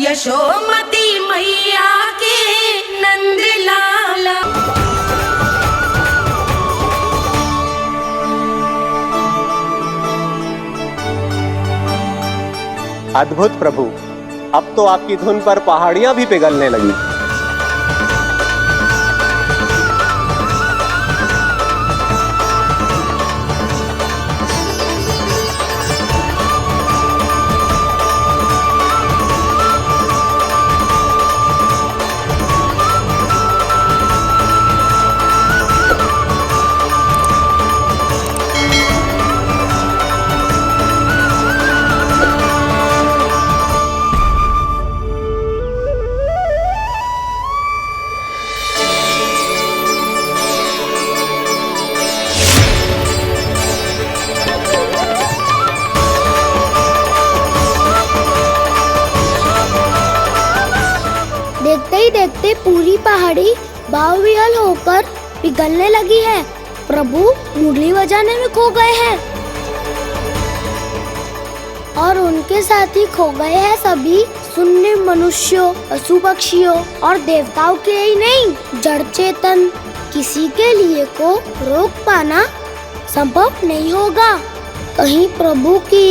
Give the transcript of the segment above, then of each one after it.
यशोमती मैया के नंद लाला। अद्भुत प्रभु, अब तो आपकी धुन पर पहाड़ियां भी पिघलने लगी। देखते ही देखते पूरी पहाड़ी बावविहल होकर पिघलने लगी है। प्रभु मुरली बजाने में खो गए हैं और उनके साथ ही खो गए हैं सभी सुनने मनुष्यों, पशु पक्षियों और देवताओं के ही नहीं, जड़ चेतन किसी के लिए को रोक पाना संभव नहीं होगा। कहीं प्रभु की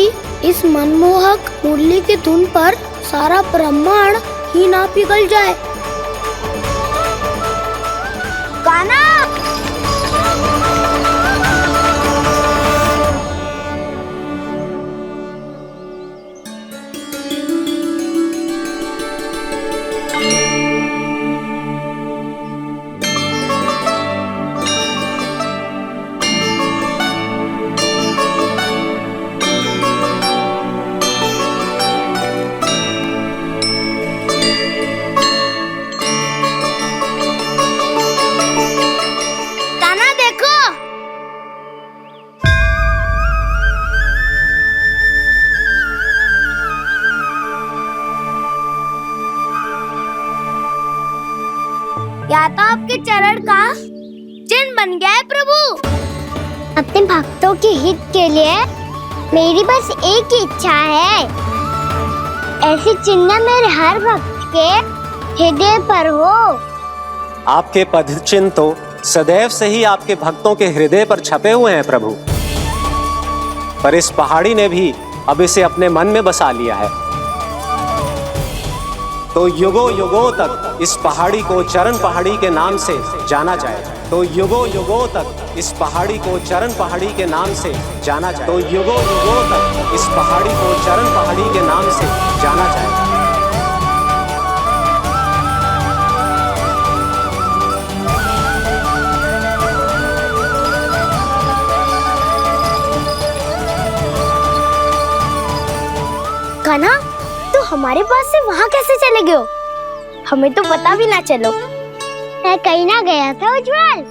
इस मनमोहक मुरली की धुन पर सारा ब्रह्मांड ही ना पिघल जाए। गाना या तो आपके चरण का चिन्ह बन गया है प्रभु। अपने भक्तों के हित के लिए मेरी बस एक ही इच्छा है, ऐसी चिन्ह मेरे हर भक्त के हृदय पर हो। आपके पद चिन्ह तो सदैव से ही आपके भक्तों के हृदय पर छपे हुए हैं प्रभु, पर इस पहाड़ी ने भी अब इसे अपने मन में बसा लिया है। तो युगों युगों तक इस पहाड़ी को चरण पहाड़ी के नाम से जाना जाए। तो युगों युगों तक इस पहाड़ी को चरण पहाड़ी के नाम से जाना जाए। तो युगों युगों तक इस पहाड़ी को चरण पहाड़ी के नाम से जाना जाए। कान्हा, तू हमारे पास से वहाँ कैसे चले गए हो? हमें तो पता भी ना चलो। मैं कहीं ना गया था उज्जवल,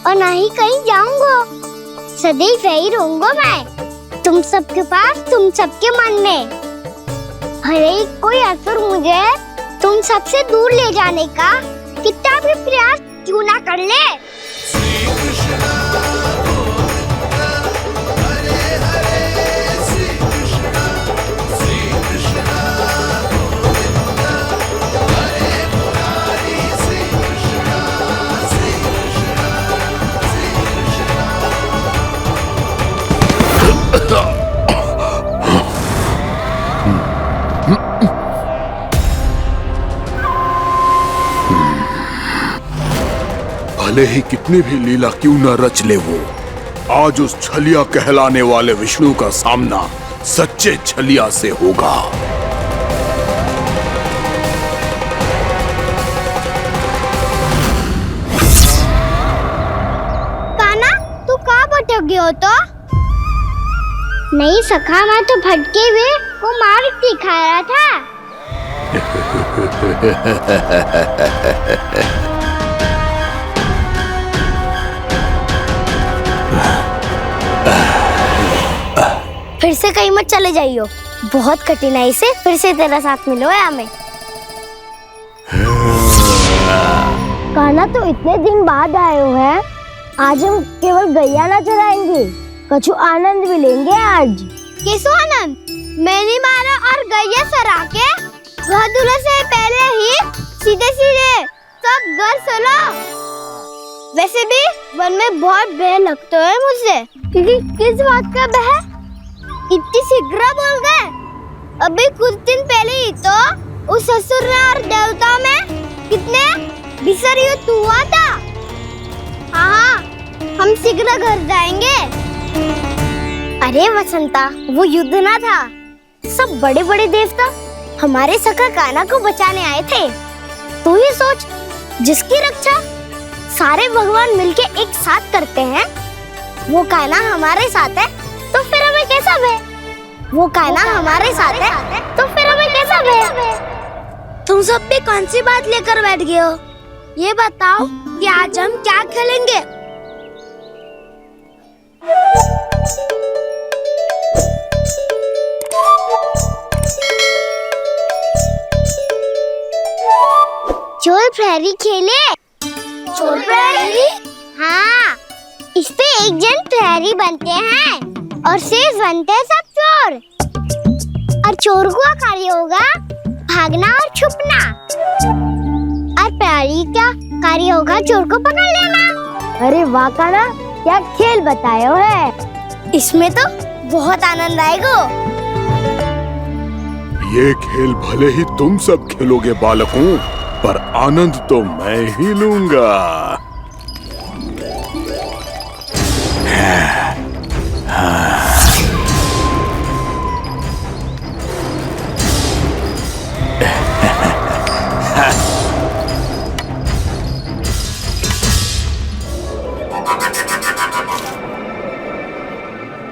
और ना ही कहीं जाऊंगा। सदैव यही रहूंगा मैं, तुम सबके पास, तुम सबके मन में। हर एक कोई असुर मुझे तुम सबसे दूर ले जाने का कितना भी प्रयास क्यों ना कर ले। भले ही कितनी भी लीला क्यों न रच ले वो, आज उस छलिया कहलाने वाले विष्णु का सामना सच्चे छलिया से होगा। कान्हा, तू कहाँ भटक गया हो? तो नहीं सखा, मैं तो भटके हुए को मार्ग दिखा रहा था। फिर से कहीं मत चले जाइयो, बहुत कठिनाई से फिर से तेरा साथ मिलो है हमें। कान्हा, तो इतने दिन बाद आए हो हैं, आज हम केवल गैया ना चराएंगे, कछु आनंद भी लेंगे आज। किसो आनंद? मैंने मारा और गैया सरा के बहादुर से पहले ही सीधे सीधे सब घर चलो। वैसे भी वन में बहुत भय लगता है मुझे। क्योंकि किस बात का भय? इतनी शीघ्र बोल गए। अभी कुछ दिन पहले ही तो उस असुर और देवता में कितने भीषण युद्ध हुआ था। हाँ, हम शीघ्र घर जाएंगे। अरे वसंता, वो युद्ध ना था। सब बड़े बड़े देवता हमारे सखा कान्हा को बचाने आए थे। तू ही सोच, जिसकी रक्षा सारे भगवान मिलके एक साथ करते हैं, वो कान्हा हमारे साथ है तो फिर हमें कैसा भय? वो कान्हा हमारे साथ है तो फिर हमें कैसा भय? तुम सब भी कौन सी बात लेकर बैठ गए हो? ये बताओ कि आज हम क्या खेलेंगे? चोर प्रहरी खेले। चोर प्रहरी? हाँ, इस पे एक जन प्रहरी बनते हैं और शेष बनते हैं सब चोर। और चोर का कार्य होगा भागना और छुपना, और प्रहरी का कार्य होगा चोर को पकड़ लेना। अरे वाह कान्हा, क्या खेल बताया है। इसमें तो बहुत आनंद आएगा। ये खेल भले ही तुम सब खेलोगे बालकों, पर आनंद तो मैं ही लूंगा।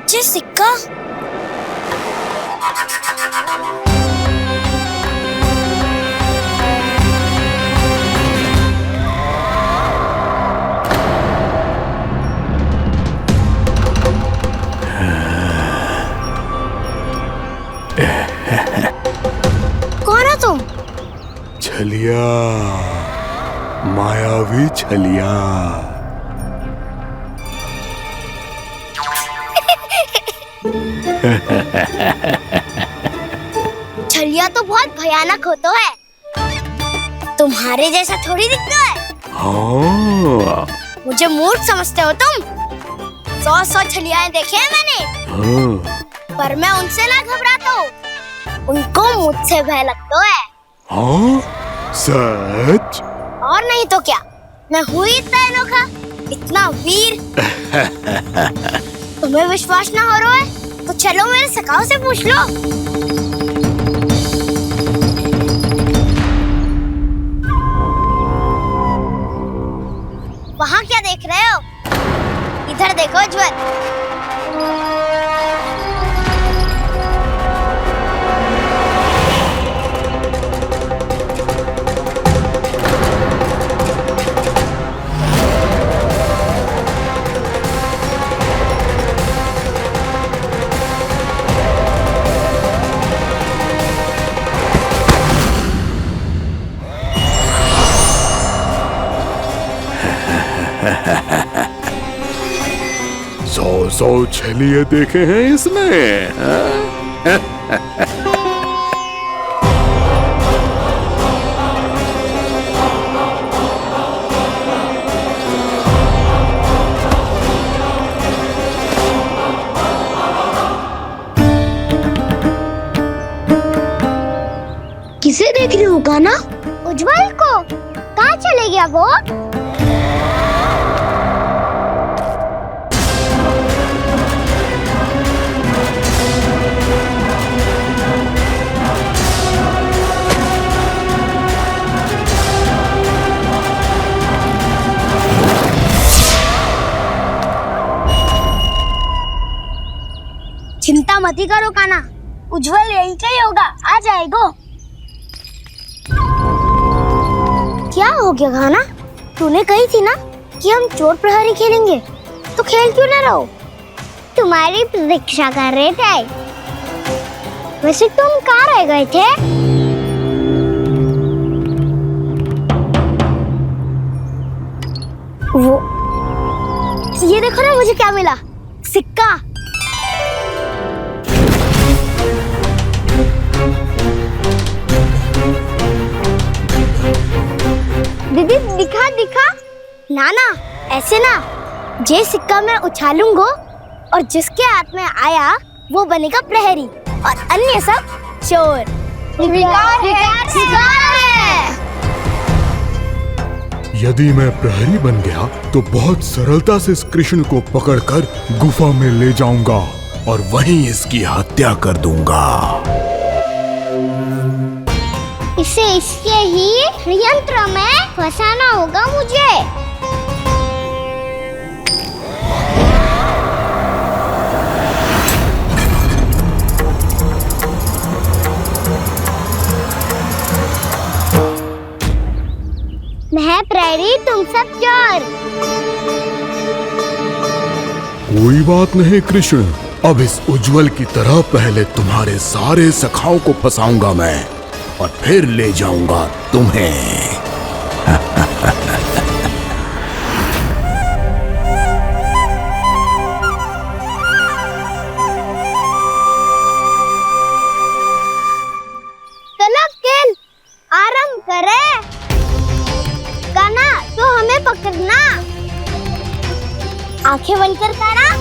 ये सिक्का कौन हो तुम? छलिया, मायावी छलिया। छलिया तो बहुत भयानक होता है। तुम्हारे जैसा थोड़ी दिखता है। हाँ। मुझे मूर्ख समझते हो तुम? 100 छलियाएं देखे हैं मैंने। हाँ। पर मैं उनसे ना घबराता हूँ, उनको मुझसे भय लगता है। हाँ? सच? और नहीं तो क्या, मैं हूँ इतना अनोखा, इतना वीर। तुम्हें विश्वास ना हो रहा है तो चलो मेरे सखाओं से पूछ लो। वहाँ क्या देख रहे हो? इधर देखो ज्वर। सौ छलिए देखे हैं इसने। किसे देख रही हो कान्हा? उज्जवल को। कहाँ चले गया वो? चिंता मत करो कान्हा, उज्जवल यहीं का ही होगा, आ जाएगा। क्या हो गया कान्हा? तूने कही थी ना कि हम चोर प्रहरी खेलेंगे, तो खेल क्यों ना रहो? तुम्हारी प्रतीक्षा कर रहे थे। वैसे तुम कहाँ रह गए थे? वो ये देखो ना, मुझे क्या मिला? सिक्का। ना ना, ऐसे ना। जे सिक्का मैं उछालूंगा और जिसके हाथ में आया वो बनेगा प्रहरी और अन्य सब चोर। स्वीकार है। यदि मैं प्रहरी बन गया तो बहुत सरलता से इस कृष्ण को पकड़कर गुफा में ले जाऊंगा और वहीं इसकी हत्या कर दूंगा। इसे इसके ही यंत्र में फंसाना होगा मुझे। मैं प्रहरी, तुम सब चोर। कोई बात नहीं कृष्ण, अब इस उज्जवल की तरह पहले तुम्हारे सारे सखाओं को फंसाऊंगा मैं और फिर ले जाऊंगा तुम्हें। चलो खेल आरंभ करें। कान्हा, तो हमें पकड़ना। आंखें बंद कर कान्हा।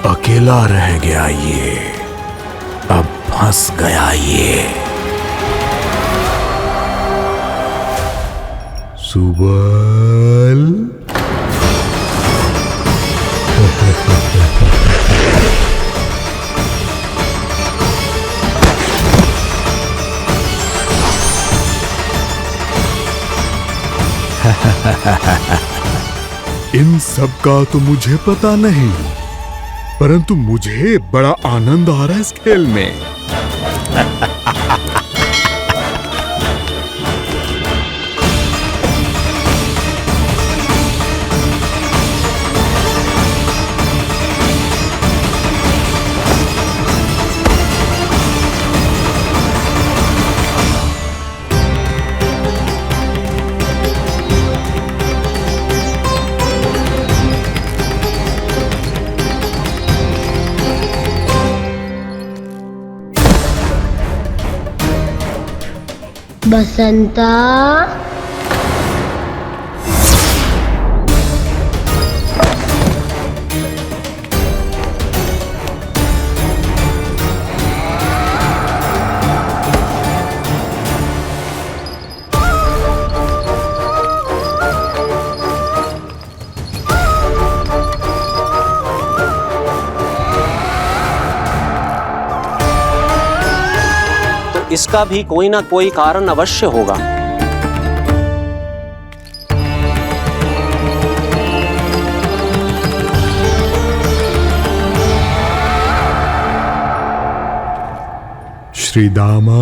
अकेला रह गया ये, अब फंस गया ये। सुबल। इन सब का तो मुझे पता नहीं, परंतु मुझे बड़ा आनंद आ रहा है इस खेल में। बसंता, इसका भी कोई ना कोई कारण अवश्य होगा। श्रीदामा,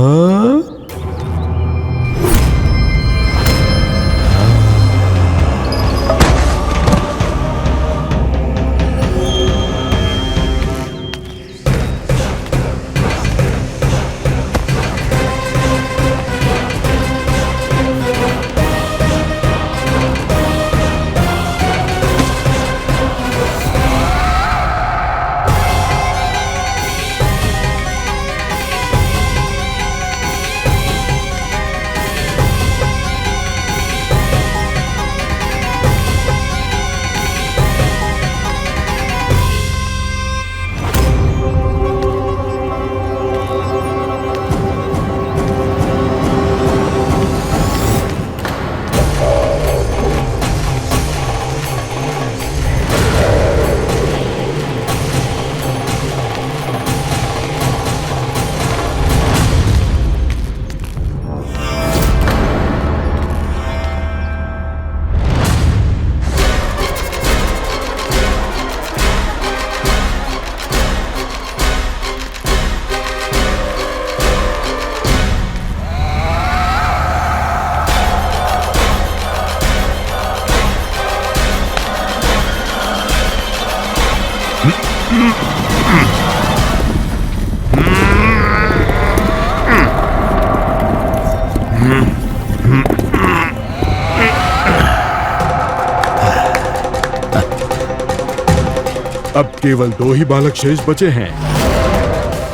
केवल 2 ही बालक शेष बचे हैं।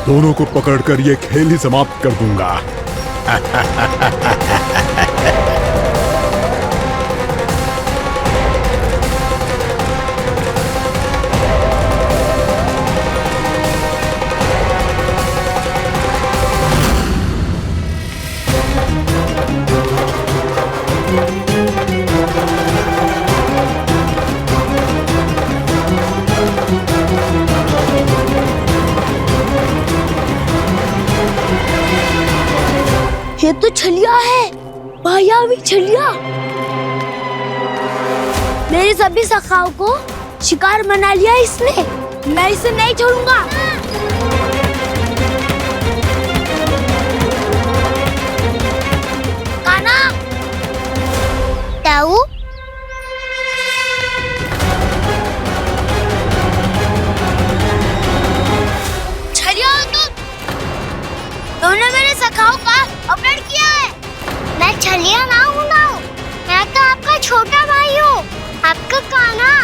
दोनों को पकड़कर ये खेल ही समाप्त कर दूंगा। ये तो छलिया है, मायावी छलिया। मेरे सभी सखाओं को शिकार बना लिया इसने। मैं इसे नहीं छोड़ूंगा। कान्हा, ताऊ, छलिया हो तुमने मेरे सखाओं का अपहरण किया है। मैं छलिया ना हूँ मैं तो आपका छोटा भाई हूँ, आपका कान्हा।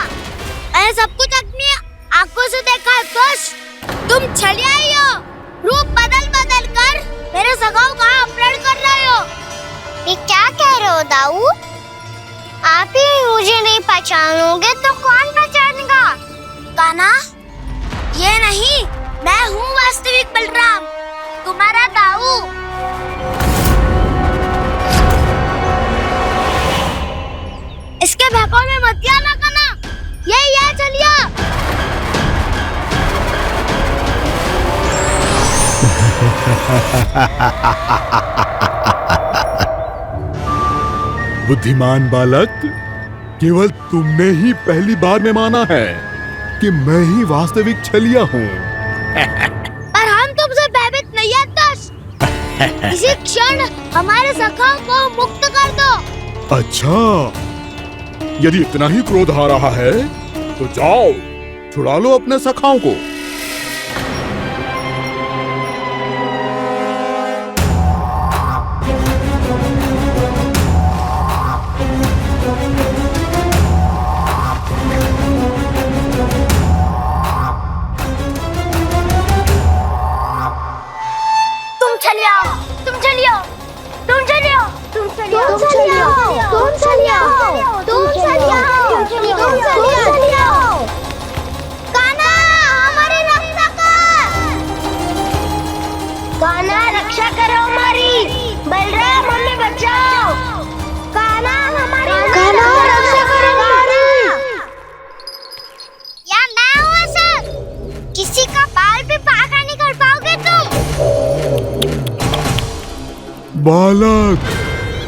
मैंने सब कुछ अपनी आंखों से देखा है। बस तुम छलिया ही हो। रूप बदल बदल कर मेरे सखाओं का अपहरण कर रहे हो। ये क्या कह रहे हो दाऊ? आप ही मुझे नहीं पहचानोगे तो कौन पहचानेगा? कान्हा, ये नहीं, मैं हूँ वास्तविक बलराम, तुम्हारा दाऊ। इसके बहकावे में मत आना कान्हा, ये चलिया। बुद्धिमान बालक, केवल तुमने ही पहली बार में माना है कि मैं ही वास्तविक छलिया हूँ। पर हम तुमसे भयभीत नहीं है दस। इसी क्षण हमारे सखाओं को मुक्त कर दो। अच्छा, यदि इतना ही क्रोध आ रहा है तो जाओ, छुड़ा लो अपने सखाओं को। कान्हा, रक्षा करो हमारी। बलराम, हमें बचाओ। कान्हा, हमारी रक्षा करो हमारी। या मैं हूँ सर, किसी का बाल भी पाका नहीं कर पाओगे तुम। बालक,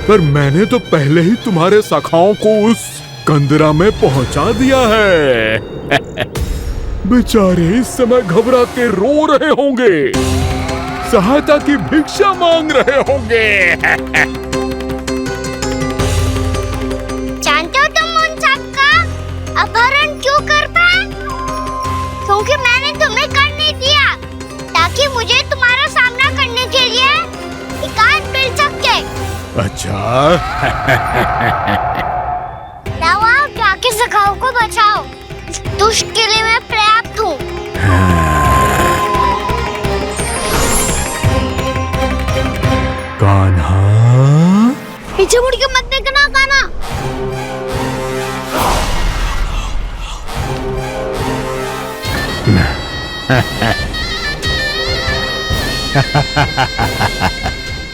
पर मैंने तो पहले ही तुम्हारे सखाओं को उस कंदरा में पहुंचा दिया है। बेचारे इस समय घबरा के रो रहे होंगे, सहायता की भिक्षा मांग रहे होंगे। जानते हो तुम उन सबका अपहरण क्यों कर पाए? क्योंकि मैंने तुम्हें कर नहीं दिया, ताकि मुझे तुम्हारा सामना करने के लिए एकांत मिल सके। अच्छा। जाओ, जाके सखाओं को बचाओ। दुष्ट के लिए मैं पर्याप्त हूँ। कान्हा, पीछे मुड़ के मत देखना कान्हा।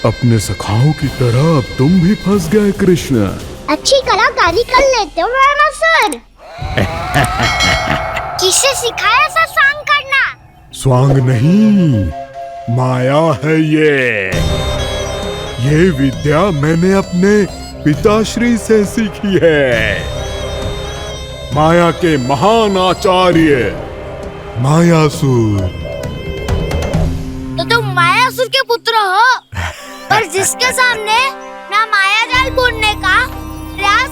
अपने सखाओं की तरह अब तुम भी फंस गए कृष्ण। अच्छी कलाकारी कर लेते हो राणा सर। किसे सिखाया ऐसा स्वांग करना? स्वांग नहीं, माया है ये विद्या मैंने अपने पिताश्री से सीखी है। माया के महान आचार्य मायासुर। तो तुम मायासुर के पुत्र हो, पर जिसके सामने ना माया जाल बुनने का प्रयास